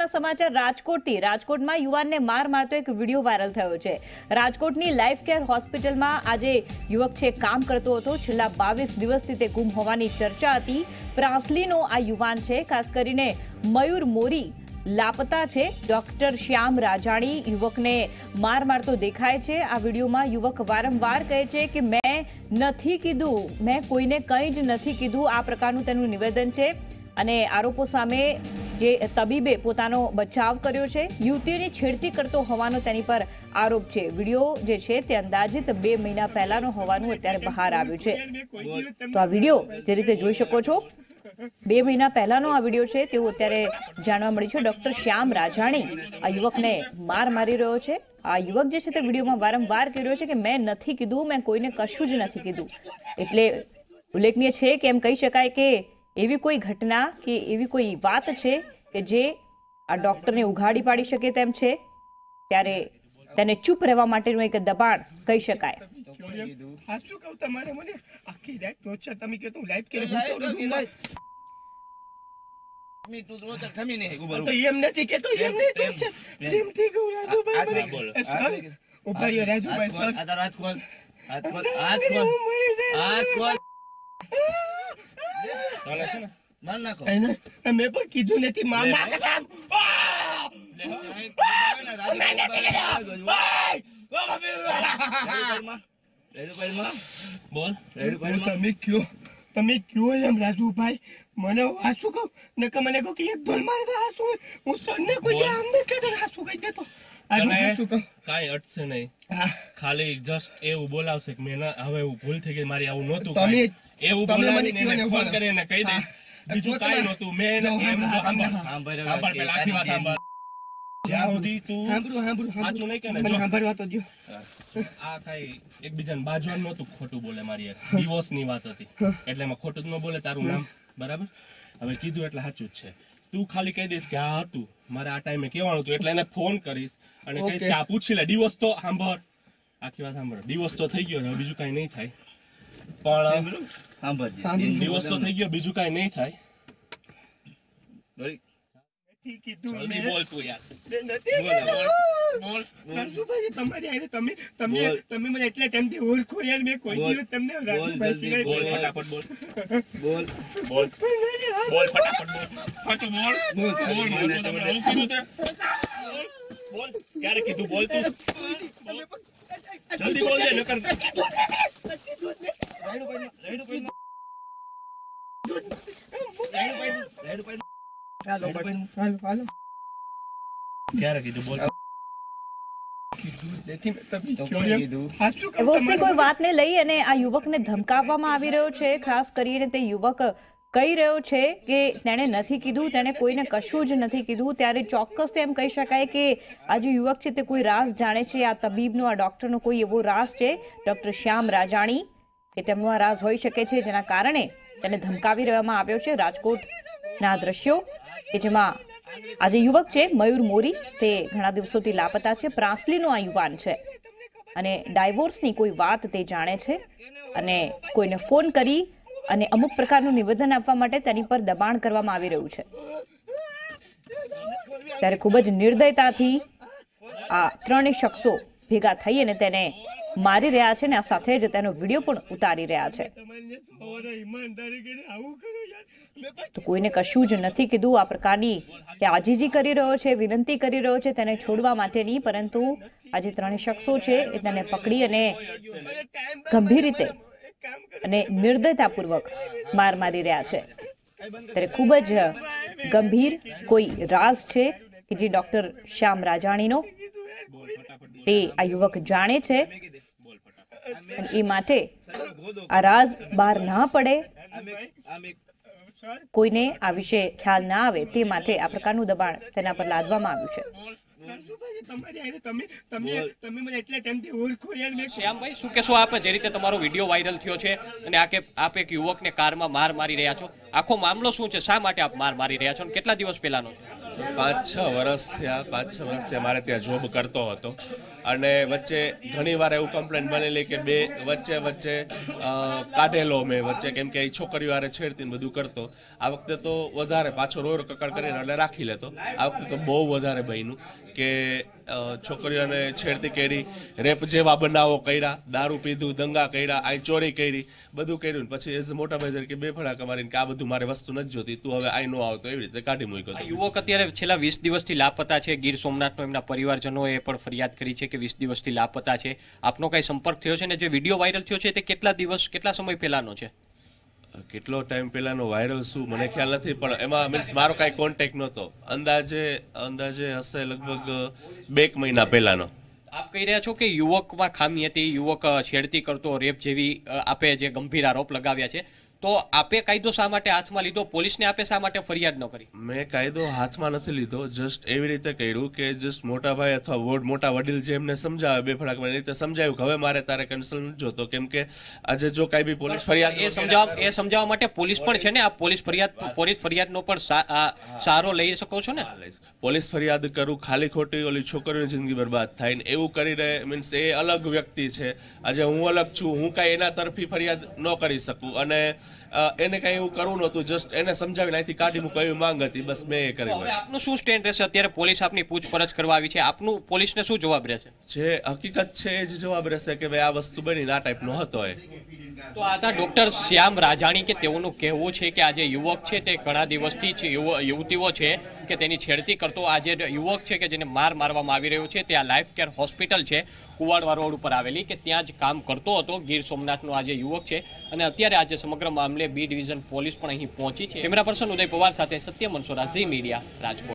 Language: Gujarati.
આવતા સમાચાર રાજકોટથી। રાજકોટમાં યુવાનને માર મારતો એક વિડીયો વાયરલ થયો છે। રાજકોટની લાઈફ કેર હોસ્પિટલમાં આજે યુવક છે કામ કરતો હતો। છેલ્લા 22 દિવસથી તે ગુમ હોવાની ચર્ચા હતી। પ્રાસલીનો આ યુવાન છે। ખાસ કરીને મયુર મોરી લાપતા છે। ડોક્ટર શ્યામ રાજાણી યુવકને માર મારતો દેખાય છે। આ વિડીયોમાં યુવક વારંવાર કહે છે કે મેં નથી કીધું, મેં કોઈને કંઈ જ નથી કીધું। આ પ્રકારનું તેનું નિવેદન છે અને આરોપો સામે જે તબીબે પોતાનો બચાવ કર્યો છે। યુવતીઓની છેડતી કરતો હોવાનો તેની પર આરોપ છે। વિડીયો જે છે તે અંદાજિત 2 મહિના પહેલાનો હોવાનું અત્યારે બહાર આવ્યું છે। તો આ વિડીયો જે રીતે જોઈ શકો છો 2 મહિના પહેલાનો આ વિડીયો છે તેવું અત્યારે જાણવા મળ્યું છે। ડોક્ટર શ્યામ રાજાણી આ યુવકને માર મારી રહ્યો છે। આ યુવક જે છે તે વિડીયોમાં વારંવાર કહી રહ્યો છે કે મેં નથી કીધું, મેં કોઈને કશું જ નથી કીધું। એટલે ઉલ્લેખનીય છે કે એમ કહી શકાય કે એવી કોઈ ઘટના કે એવી કોઈ વાત છે કે જે આ ડોક્ટરને ઉઘાડી પાડી શકે તેમ છે, ત્યારે તેને ચૂપ રહેવા માટેનું એક દબાણ કહી શકાય। મેં પણ કીધું નથી તમે કયો એમ રાજુભાઈ, મને હાસુ કહું ને કે મને કહું કે એક ધોલ મારે તો હાસુ હું સરને કોઈ કે આમ કે તો હાસુ કહી દેતો। કાઈ અટશે નહીં, ખાલી જસ્ટ એવું બોલાવશે કે મેં હવે એવું ભૂલ થઈ ગઈ મારી, આવું નહોતું એવું બોલાવીને ફોન કરીને કહી દઈશ, બીજું કાઈ નહોતું। મેં એમ જો સાંભળ પેલા આખી વાત સાંભળ, જ્યાં સુધી તું સાચું નહીં કે ને જો સાંભળવા તો દો, આ કાઈ એકબીજાને બાજવાનું નહોતું, ખોટું બોલે મારી યાર, ડિવોર્સ ની વાત હતી એટલે એમાં ખોટું જ ન બોલે તારું નામ, બરાબર? હવે કીધું એટલે સાચું જ છે। તું ખાલી કહી દઈશ કે આ હતું મારે આ ટાઈમે કહેવાનું હતું, એટલે એને ફોન કરીશ અને કહીશ કે આ પૂછી લે। ડિવોર્સ તો સાંભળ, આખી વાત સાંભળ, ડિવોર્સ તો થઈ ગયો હવે બીજું કાંઈ નહીં થાય, પણ ડિવોર્સ તો થઈ ગયો બીજું કાંઈ નહીં થાય। જલ્દી બોલ તું યાર, તમે મને એટલા ટાઈમથી ઓળખો યાર, મેં કોઈ દિવસ તમને રાજુભાઈ સિવાય બોલ ફટાફટ બોલ, બોલ બોલ બોલ ફટાફટ બોલ, સાચું બોલ બોલ બોલ, ક્યારે કીધું બોલ તું, જલ્દી બોલ દે નકર ક્યારે કીધું બોલ, એવોની કોઈ વાતને લઈ અને આ યુવકને ધમકાવવામાં આવી રહ્યો છે। ખાસ કરીને તે યુવક કહી રહ્યો છે કે તેણે નથી કીધું, તેણે કોઈને કશું જ નથી કીધું। ત્યારે ચોક્કસ એમ કહી શકાય કે આ જે યુવક છે તે કોઈ રાઝ જાણે છે। આ તબીબનો, આ ડોક્ટરનો કોઈ એવો રાઝ છે, ડોક્ટર શ્યામ રાજાણી, કે તેમનો આ રાઝ હોઈ શકે છે જેના કારણે તેને ધમકાવી રહેવામાં આવ્યો છે। રાજકોટના દ્રશ્યો કે જેમાં આ જે યુવક છે મયુર મોરી, તે ઘણા દિવસોથી લાપતા છે। પ્રાસલીનો આ યુવાન છે અને ડાયવોર્સની કોઈ વાત તે જાણે છે અને કોઈને ફોન કરી અને અમુક પ્રકારનું નિવેદન આપવા માટે તેની પર દબાણ કરવામાં આવી રહ્યું છે। ત્યારે ખૂબ જ નિર્દયતાથી આ 3 શખ્સો ભેગા થઈ અને તેને મારી રહ્યા છે અને આ સાથે જ તેનો વિડીયો પણ ઉતારી રહ્યા છે। તો કોઈને કશું જ નથી કીધું, આ પ્રકારની તે આજીજી કરી રહ્યો છે, વિનંતી કરી રહ્યો છે તેને છોડવા માટેની, પરંતુ આ જે 3 શખ્સો છે એ તેને પકડી અને ગંભીર રીતે અને નિર્દયતાપૂર્વક માર મારી રહ્યા છે। ત્યારે ખૂબ જ ગંભીર કોઈ રાઝ છે કે જે ડોક્ટર શ્યામ રાજાણીનો તે આ યુવક જાણે છે એ માટે આ રાઝ બહાર ના પડે, કોઈને આ વિશે ખ્યાલ ના આવે તે માટે આ પ્રકારનું દબાણ તેના પર લાદવામાં આવ્યું છે। શ્યામભાઈ, શું કહેશો આપ, જે રીતે તમારો વિડીયો વાયરલ થયો છે અને આપ એક યુવકને કારમાં માર મારી રહ્યા છો, આખો મામલો શું છે? શા માટે આપ માર મારી રહ્યા છો અને કેટલા દિવસ પહેલાનો? 5-6 વર્ષ થયા, 5-6 વર્ષ થયા મારે ત્યાં જોબ કરતો હતો અને વચ્ચે ઘણી વાર એવું કમ્પ્લેન બનેલી કે બે વચ્ચે કાઢેલો મેં વચ્ચે, કેમ કે એ છોકરીઓ હારે છેડતી બધું કરતો. આ વખતે તો વધારે પાછો રોડ કકડ કરીને એટલે રાખી લેતો. આ વખતે તો બહુ વધારે બન્યું કે છોકરીઓને છેડતી કરી, રેપ જેવા બનાવો કર્યા, દારૂ પીધું, દંગા કર્યા, આ ચોરી કરી, બધું કર્યું. પછી એઝ મોટા ભાઈ તરીકે બે ફડાકા મારીને કે આ બધું મારે વસ્તુ નથી જોતી, તું હવે આઈ નો આવતો, એવી રીતે કાઢી મૂક્યો હતો. યુવક અત્યારે છેલ્લા 20 દિવસથી લાપતા છે. ગીર સોમનાથનો એમના પરિવારજનોએ પણ ફરિયાદ કરી છે કે 20 દિવસથી લાપતા છે. આપનો કઈ સંપર્ક થયો છે? ને જે વિડીયો વાયરલ થયો છે તે કેટલા સમય પહેલાનો છે? કેટલો ટાઈમ પહેલાનો વાયરલ શું મને ખ્યાલ નથી, પણ એમાં મીન્સ મારો કાંઈ કોન્ટેક્ટ નહોતો. અંદાજે હશે લગભગ 2 મહિના પહેલાનો. આપ કહી રહ્યા છો કે યુવકમાં ખામી હતી, યુવક છેડતી કરતો, રેપ જેવી આપે જે ગંભીર આરોપ લગાવ્યા છે, તો આપે કાયદો શા માટે હાથમાં લીધો? પોલીસને આપે શા માટે ફરિયાદ ન કરી? મેં કાયદો હાથમાં નથી લીધો, જસ્ટ એવી રીતે કર્યું કે જસ્ટ મોટા ભાઈ અથવા મોટા વડીલ જે એમને સમજાવે બે ફડાકમાં રીતે સમજાવ્યું કે હવે મારે તારે કેન્સલ નથી જોતો, કેમ કે આજે જો કાંઈ બી પોલીસ ફરિયાદ એ સમજાવવા માટે પોલીસ પણ છે ને, આપ પોલીસ ફરિયાદનો પણ સહારો લઈ શકો છો ને? પોલીસ ફરિયાદ કરું, ખાલી ખોટી ઓલી છોકરીઓની જિંદગી બરબાદ થાય ને એવું કરીને, મીન્સ એ અલગ વ્યક્તિ છે. આજે હું અલગ છું, હું કાંઈ એના તરફી ફરિયાદ ન કરી શકું, અને એને કઈ એવું કરવું નહોતું. જસ્ટ એને સમજાવીને અહીંથી કાઢી મૂકો એવી માંગ હતી, બસ મેં એ કરી. આપનું શું સ્ટેન્ડ રહેશે? અત્યારે પોલીસ આપની પૂછપરછ કરવા આવી છે, આપનું પોલીસને શું જવાબ રહેશે? જે હકીકત છે એ જ જવાબ રહેશે કે ભાઈ આ વસ્તુ બની આ ટાઈપનો હતો. તો આ હતા ડોક્ટર શ્યામ રાજાણી કે તેઓનું કહેવું છે કે આ જે યુવક છે તે ઘણા દિવસથી યુવતીઓ છે કે તેની છેડતી કરતો. આ જે યુવક છે કે જેને મારવામાં આવી રહ્યો છે તે આ લાઈફ કેર હોસ્પિટલ છે કુવાડવા રોડ ઉપર આવેલી, કે ત્યાં જ કામ કરતો હતો. ગીર સોમનાથનો આ જે યુવક છે, અને અત્યારે આજે સમગ્ર મામલે B ડિવિઝન પોલીસ પણ અહીં પહોંચી છે. કેમેરા પર્સન ઉદય પવાર સાથે સત્ય મનસોરા, ઝી મીડિયા, રાજકોટ.